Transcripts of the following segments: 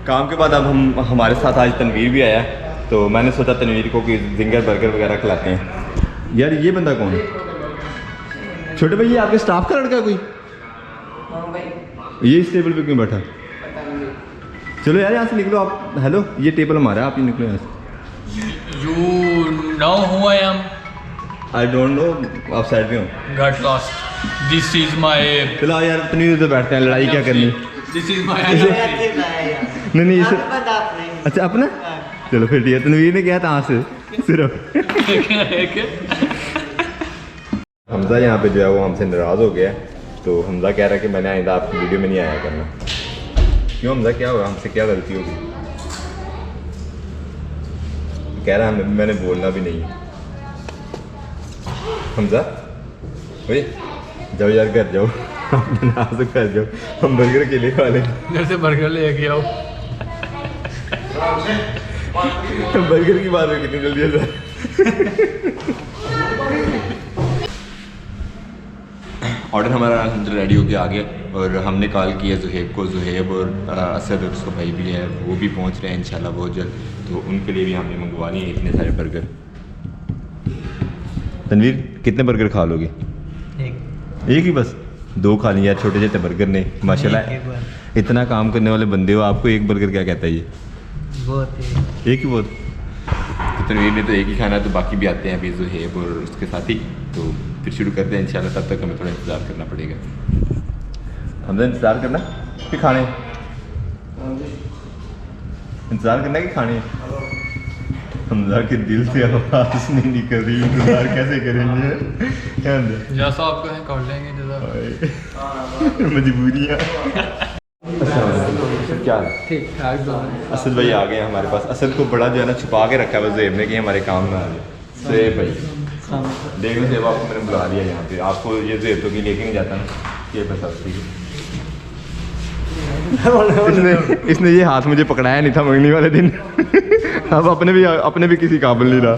काम के बाद अब हमारे साथ आज तनवीर भी आया, तो मैंने सोचा तनवीर को कि जिंगर बर्गर वगैरह खिलाते हैं। यार ये बंदा कौन है? छोटे भाई, ये आपके स्टाफ का लड़का कोई? ये इस टेबल पे क्यों बैठा? चलो यार यहाँ से निकलो आप। हेलो, ये टेबल हमारा है, आप ही निकलो यहाँ से। You know who I am? I don't know, आप साइड पे हो। Got lost. This is my. चलो यार तनवीर उधर बैठते हैं, लड़ाई क्या करनी। This is my. नहीं इसे अच्छा अपना। चलो फिर ठीक है, तनवीर ने किया था से सिर्फ। हमजा यहाँ पे जो है वो हमसे नाराज़ हो गया, तो हमजा कह रहा है कि मैंने आइंदा आपकी वीडियो में नहीं आया करना। क्यों हमजा, क्या हुआ? हमसे क्या गलती होगी? कह रहा है मैंने बोलना भी नहीं। हमजा भाई जाओ यार, घर जाओ, नाराज़ घर जाओ, हम बर्गर के लिए खा लेंगे। घर से बर्गर लेके आओ। बर्गर की बात में कितनी जल्दी है? ऑर्डर हमारा रेडी हो गया आ गया, और हमने कॉल किया ज़ुहैब को। ज़ुहैब और असद और उसका भाई भी है, वो भी पहुंच रहे हैं इंशाल्लाह बहुत जल्द, तो उनके लिए भी हमने मंगवानी है इतने सारे बर्गर। तनवीर कितने बर्गर खा लोगे? एक ही बस? 2 खा ली यार, छोटे छोटे बर्गर ने माशाल्लाह। इतना काम करने वाले बंदे हो, आपको एक बर्गर क्या कहता है? ये बहुत एक ही बहुत। तो तनवीर ने तो एक ही खाना, तो बाकी भी आते हैं अभी ज़ुहैब और उसके साथी, तो फिर शुरू करते हैं इंशाल्लाह। तब तक हमें थोड़ा इंतज़ार करना पड़ेगा। हमने इंतज़ार करना कि खाने? इंतज़ार करना कि खाने? हमजा के दिल से आवाज़ नहीं निकल रही, इंतज़ार कैसे करेंगे? जैसा आपको है कर लेंगे, जैसा मजबूरियाँ। क्या ठीक ठाक। असद भाई आ गए हमारे पास। असद को बड़ा जो है ना छुपा के रखा है ज़ुहैब ने कि हमारे काम में आ जाए। ज़ुहैब भाई देख लो, ज़ुहैब आपको मैंने बुला लिया यहाँ पे। आपको ये ज़ुहैब तो कि लेके नहीं जाता ना, ये बस आप ठीक है। इसने ये हाथ मुझे पकड़ाया नहीं था मंगनी वाले दिन। अब अपने भी किसी काबिल नहीं रहा।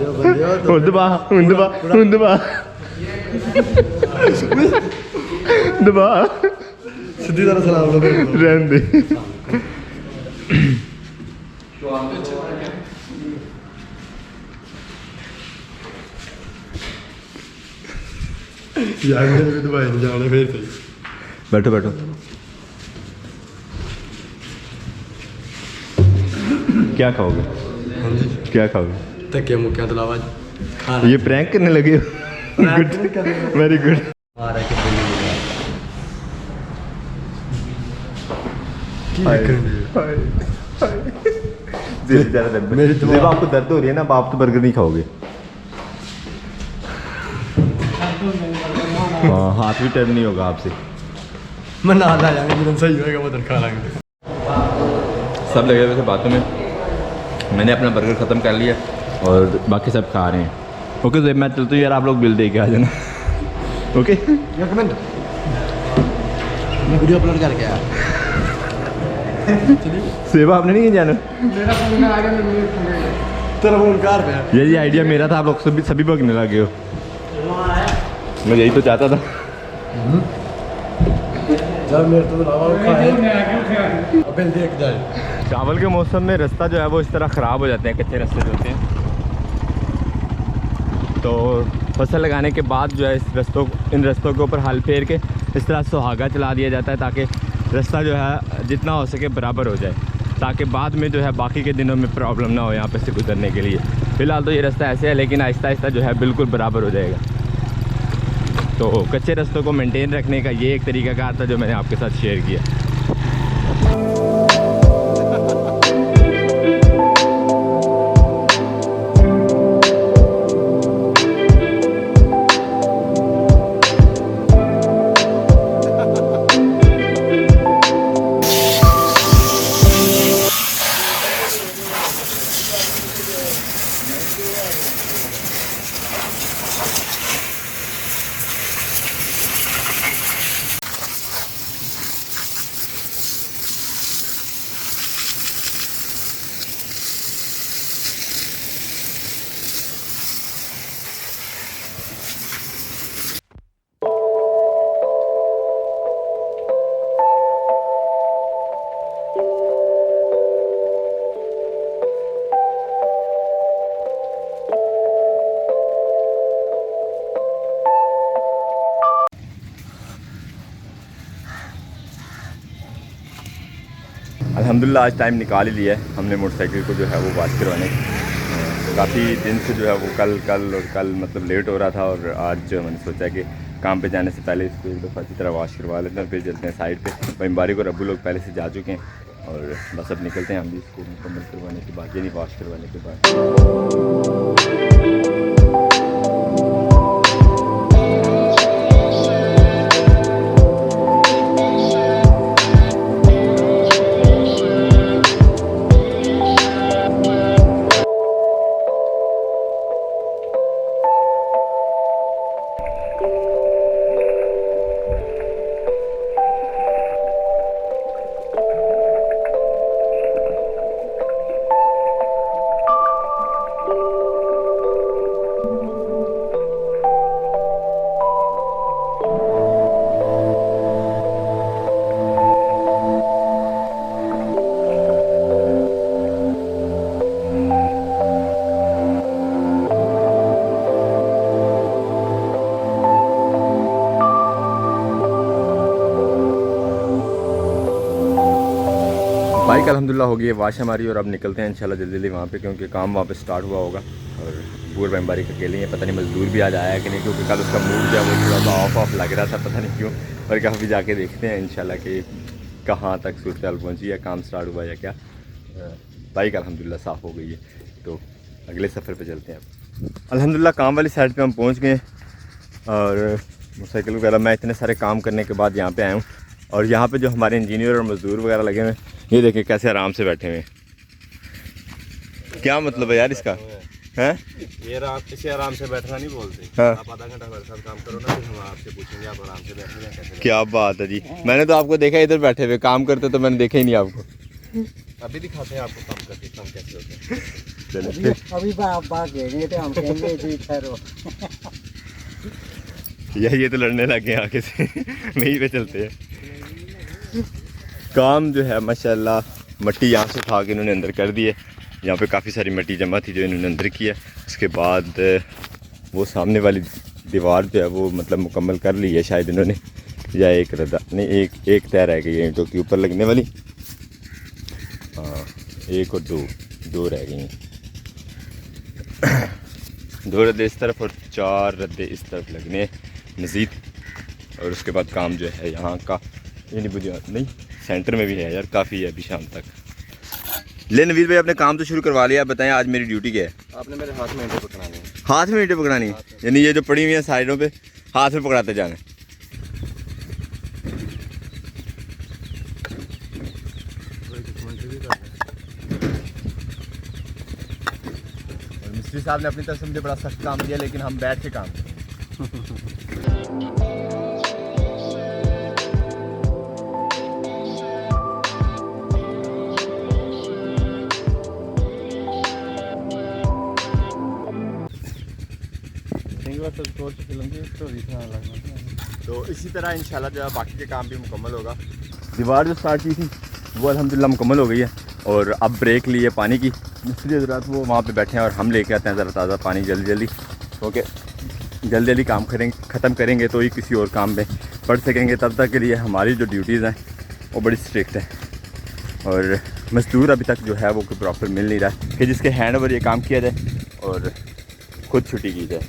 दबा सीधी तरह सलाम लो रहने दे। जाने फिर सही। बैठो बैठो। क्या खाओगे? क्या खाओगे? धक्के मुक्के तो लावा ये प्रैंक करने लगे हो? Good, very good. जब आपको दर्द हो रही है ना, आप तो बर्गर नहीं खाओगे। हाँ, हाथ भी टर्न नहीं होगा आपसे। मैं ना आ जाएंगे, तुरंत सही होएगा, वो खा लेंगे। सब लगे वैसे बातों में। मैंने अपना बर्गर ख़त्म कर लिया और बाकी सब खा रहे हैं। ओके ज़ुहैब, मैं चलता हूँ यार, आप लोग बिल दे के आ जाना। ओके, एक मिनट, मैं वीडियो अपलोड करके आया। सेवा आपने नहीं जाना? तेरा फोन कार पे ये आइडिया मेरा था, आप लोग सभी भगने लगे हो। मैं यही तो चाहता था। जब मेरे तो अबे देख जाए। चावल के मौसम में रास्ता जो है वो इस तरह ख़राब हो जाते हैं, कच्चे रास्ते जो होते हैं। तो फसल लगाने के बाद जो है इन रास्तों के ऊपर हल फेर के इस तरह सुहागा चला दिया जाता है, ताकि रास्ता जो है जितना हो सके बराबर हो जाए, ताकि बाद में जो है बाकी के दिनों में प्रॉब्लम ना हो यहाँ पे से गुजरने के लिए। फ़िलहाल तो ये रास्ता ऐसे है, लेकिन आहिस्ता आहिस्ता जो है बिल्कुल बराबर हो जाएगा। तो कच्चे रास्तों को मेंटेन रखने का ये एक तरीक़ाकार था जो मैंने आपके साथ शेयर किया। अल्हम्दुलिल्लाह आज टाइम निकाल ही लिया है हमने मोटरसाइकिल को जो है वो वॉश करवाने। काफ़ी दिन से जो है वो कल मतलब लेट हो रहा था, और आज जो मैंने सोचा कि काम पे जाने से पहले इसको एक दफ़ा अच्छी तरह वॉश करवा लेते हैं, फिर चलते हैं साइड पे। बारी को रब्बू लोग पहले से जा चुके हैं और बस अब निकलते हैं हम भी इसको मुकम्मल करवाने के बाद, यानी वॉश करवाने के बाद। बाइक अल्हम्दुलिल्लाह हो गई है वाश हमारी, और अब निकलते हैं इंशाल्लाह जल्दी जल्दी वहाँ पे, क्योंकि काम वहाँ पे स्टार्ट हुआ होगा। और बूर बारी का अकेले हैं, पता नहीं मजदूर भी आज आया है कि नहीं, क्योंकि कल उसका मूड जो है वो थोड़ा सा ऑफ लग रहा था, पता नहीं क्यों। और कहाँ भी जाके देखते हैं इंशाल्लाह कि कहाँ तक सूरत हाल पहुँची या काम स्टार्ट हुआ या क्या। बाइक अल्हम्दुलिल्लाह साफ़ हो गई है, तो अगले सफ़र पर चलते हैं अब। अल्हम्दुलिल्लाह काम वाली साइड पर हम पहुँच गए, और मोटरसाइकिल वगैरह मैं इतने सारे काम करने के बाद यहाँ पर आया हूँ। और यहाँ पे जो हमारे इंजीनियर और मज़दूर वगैरह लगे हुए हैं, ये देखें कैसे आराम से बैठे हुए हैं। क्या मतलब है यार इसका, हैं? ये इसे आराम से बैठना नहीं बोलते। हाँ। आप आधा घंटा हमारे साथ काम करो ना, फिर हम आपसे पूछेंगे आप आराम से बैठे हैं कैसे। क्या बात है जी, मैंने तो आपको देखा इधर बैठे हुए काम करते, तो मैंने देखा ही नहीं आपको। अभी दिखाते हैं आपको काम करके काम कैसे होते हैं। चलिए अभी आप बात कहेंगे तो हम कहेंगे जी ठहरो। ये तो लड़ने लग गए आगे से। वहीं पे चलते हैं। काम जो है माशाल्लाह मट्टी यहाँ से उठा के इन्होंने अंदर कर दी है। यहाँ पे काफ़ी सारी मिट्टी जमा थी जो इन्होंने अंदर की है। उसके बाद वो सामने वाली दीवार जो है वो मतलब मुकम्मल कर ली है शायद इन्होंने, या एक रदा नहीं, एक तय रह गई है ईंटों के ऊपर लगने वाली। हाँ, एक और दो रह गई हैं। 2 रद्दे इस तरफ और 4 रद्दे इस तरफ लगने मज़ीद। और उसके बाद काम जो है यहाँ का यानी बुझा नहीं, सेंटर में भी है यार, काफ़ी है अभी शाम तक। ले नवीद भाई आपने काम तो शुरू करवा लिया, बताएं आज मेरी ड्यूटी क्या है? आपने मेरे हाथ में ईंटें पकड़ानी है। हाथ में ईंटें पकड़ानी, यानी ये जो पड़ी हुई हैं साइडों पे हाथ में पकड़ाते जाना। और मिस्त्री साहब ने अपनी तरफ से मुझे बड़ा सख्त काम दिया, लेकिन हम बैठ के काम करेंगे। तो इसी तरह इंशाल्लाह जो है बाकी के काम भी मुकम्मल होगा। दीवार जो स्टार्ट की थी वो अल्हम्दुलिल्लाह मुकम्मल हो गई है, और अब ब्रेक ली है पानी की। मिस्त्री हज़रात वो वहाँ पे बैठे हैं और हम लेके आते हैं ज़रा ताज़ा पानी जल्दी जल्दी, क्योंकि जल्दी जल्दी काम ख़त्म करेंगे तो ही किसी और काम में पढ़ सकेंगे। तब तक के लिए हमारी जो ड्यूटीज़ हैं वो बड़ी स्ट्रिक्ट है, और मज़दूर अभी तक जो है वो प्रॉपर मिल नहीं रहा है कि जिसके हैंड ओवर ये काम किया जाए और ख़ुद छुट्टी की जाए।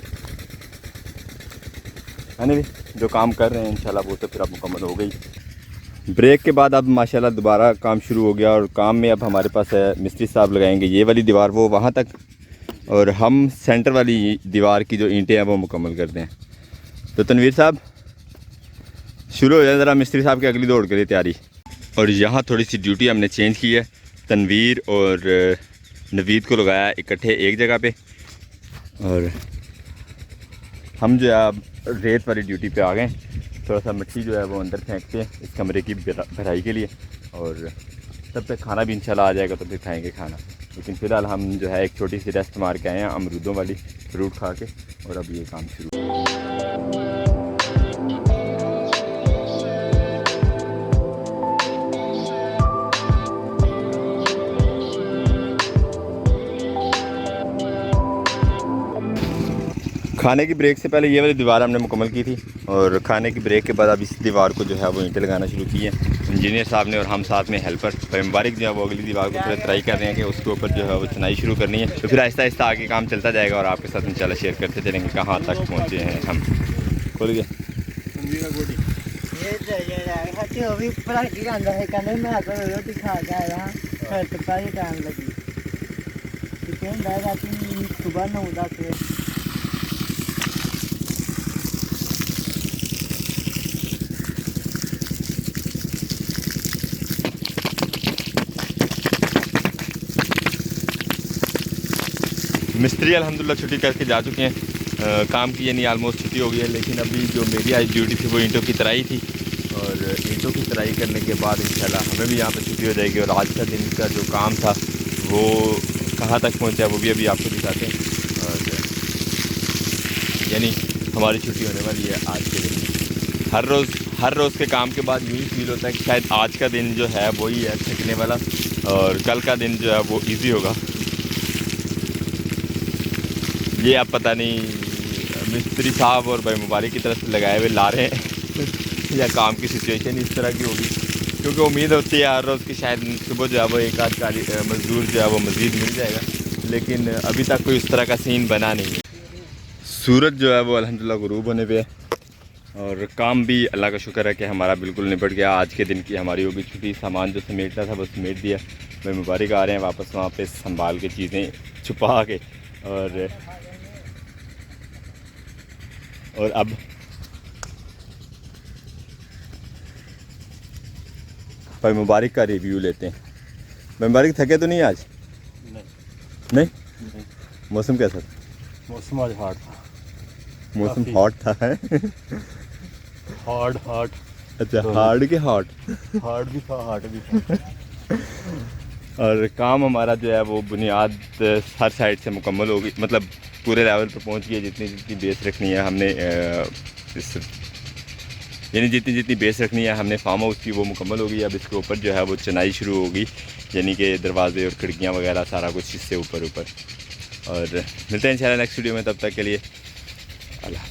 यानी जो काम कर रहे हैं इंशाल्लाह वो तो फिर अब मुकम्मल हो गई। ब्रेक के बाद अब माशाल्लाह दोबारा काम शुरू हो गया, और काम में अब हमारे पास है मिस्त्री साहब लगाएंगे ये वाली दीवार वो वहाँ तक, और हम सेंटर वाली दीवार की जो ईंटें हैं वो मुकम्मल करते हैं। तो तनवीर साहब शुरू हो जाए ज़रा, मिस्त्री साहब की अगली दौड़ के लिए तैयारी। और यहाँ थोड़ी सी ड्यूटी हमने चेंज की है, तनवीर और नवीद को लगाया इकट्ठे एक जगह पे, और हम जो है अब रेत वाली ड्यूटी पे आ गए। थोड़ा सा मिट्टी जो है वो अंदर फेंकते हैं इस कमरे की भराई के लिए, और तब तक खाना भी इंशाल्लाह आ जाएगा तो फिर खाएंगे खाना। लेकिन फ़िलहाल हम जो है एक छोटी सी रेस्ट मार के आए हैं अमरूदों वाली फ्रूट खा के, और अब ये काम शुरू। खाने की ब्रेक से पहले ये वाली दीवार हमने मुकम्मल की थी और खाने की ब्रेक के बाद अब इस दीवार को जो है वो ईंटें लगाना शुरू की हैं इंजीनियर साहब ने और हम साथ में हेल्पर। भाई मुबारक जो है वो अगली दीवार को थोड़ा ट्राई कर रहे हैं कि उसके ऊपर जो है वो चुनाई शुरू करनी है। तो फिर आहिस्ता आहिस्ता आगे काम चलता जाएगा और आपके साथ इंशाल्लाह शेयर करते चलेंगे कहाँ तक पहुँचे हैं हम। खोल गया सुबह 9-10 बजे। मिस्त्री अल्हम्दुलिल्लाह छुट्टी करके जा चुके हैं काम की, यानी आलमोस्ट छुट्टी हो गई है। लेकिन अभी जो मेरी आज ड्यूटी थी वो ईंटों की तराई थी और ईंटों की तराई करने के बाद इंशाल्लाह हमें भी यहाँ पर छुट्टी हो जाएगी और आज का दिन का जो काम था वो कहाँ तक पहुँचा वो भी अभी आपको दिखाते हैं। और यानी हमारी छुट्टी होने वाली है आज के दिन। हर रोज़ के काम के बाद यूँ ही फील होता है कि शायद आज का दिन जो है वही है थकने वाला और कल का दिन जो है वो ईजी होगा। ये अब पता नहीं मिस्त्री साहब और भाई मुबारक की तरफ से लगाए हुए ला रहे हैं या काम की सिचुएशन इस तरह की होगी, क्योंकि उम्मीद होती है हर रोज़ की शायद सुबह जो है वो एक आध मजदूर जो है वो मज़ीद मिल जाएगा, लेकिन अभी तक कोई उस तरह का सीन बना नहीं है। सूरज जो है वो अल्हम्दुलिल्लाह गुरूब होने पे है और काम भी अल्लाह का शुक्र है कि हमारा बिल्कुल निपट गया। आज के दिन की हमारी होगी छुट्टी, सामान जो समेटना था वो समेट दिया। भाई मुबारक आ रहे हैं वापस वहाँ पे संभाल के चीज़ें छुपा के और अब भाई मुबारक का रिव्यू लेते हैं। भाई मुबारक थके तो नहीं आज? नहीं? मौसम कैसा था? मौसम आज हार्ड था। मौसम हॉट था है? हार्ड अच्छा हार्ड के हॉट? हार्ड भी था हार्ड भी था। और काम हमारा जो है वो बुनियाद हर साइड से मुकम्मल हो गई, मतलब पूरे लेवल पर पहुंच गई। जितनी बेस रखनी है हमने यानी जितनी बेस रखनी है हमने फार्म हाउस की वो मुकम्मल हो गई। अब इसके ऊपर जो है वो चुनाई शुरू होगी, यानी कि दरवाजे और खिड़कियां वगैरह सारा कुछ इससे ऊपर। और मिलते हैं इंशाल्लाह नेक्स्ट वीडियो में, तब तक के लिए अल्लाह।